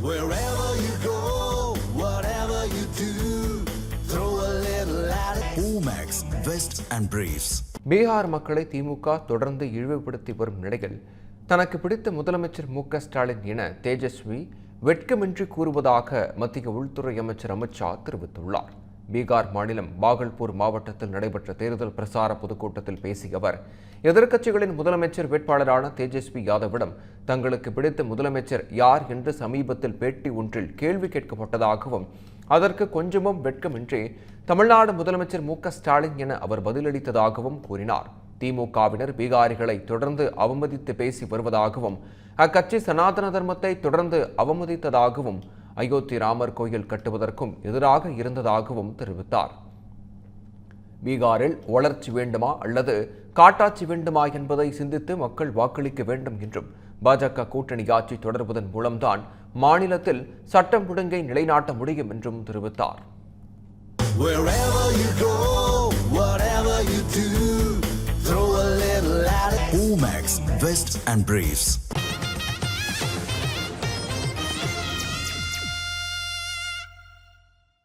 Wherever you go, whatever you do, throw a little at it. Omax, Vest and Briefs. Bihar மக்களை திமுக தொடர்ந்து இழிவுபடுத்தி வரும் நிலையில் தனக்கு பிடித்த முதலமைச்சர் மு.க.ஸ்டாலின் என தேஜஸ்வி வெட்கமின்றி கூறுவதாக மத்திய உள்துறை அமைச்சர் அமித் ஷா தெரிவித்துள்ளார். பீகார் மாநிலம் பாகல்பூர் மாவட்டத்தில் நடைபெற்ற தேர்தல் பிரசார பொதுக்கூட்டத்தில் பேசிய அவர், எதிர்க்கட்சிகளின் முதலமைச்சர் வேட்பாளரான தேஜஸ்வி யாதவிடம் தங்களுக்கு பிடித்த முதலமைச்சர் யார் என்று சமீபத்தில் பேட்டி ஒன்றில் கேள்வி கேட்கப்பட்டதாகவும், அதற்கு கொஞ்சமும் வெட்கமின்றி தமிழ்நாடு முதலமைச்சர் மு.க.ஸ்டாலின் என அவர் பதிலளித்ததாகவும் கூறினார். திமுகவினர் பீகாரிகளை தொடர்ந்து அவமதித்து பேசி வருவதாகவும், அக்கட்சி சனாதன தர்மத்தை தொடர்ந்து அவமதித்ததாகவும், அயோத்தி ராமர் கோயில் கட்டுவதற்கும் எதிராக இருந்ததாகவும் தெரிவித்தார். பீகாரில் வளர்ச்சி வேண்டுமா அல்லது காட்டாட்சி வேண்டுமா என்பதை சிந்தித்து மக்கள் வாக்களிக்க வேண்டும் என்றும், பாஜக கூட்டணி ஆட்சி தொடர்வதன் மூலம்தான் மாநிலத்தில் சட்டம் ஒழுங்கை நிலைநாட்ட முடியும் என்றும் தெரிவித்தார். Wherever you go, whatever you do, throw a little at it. Omax, Vest and Briefs.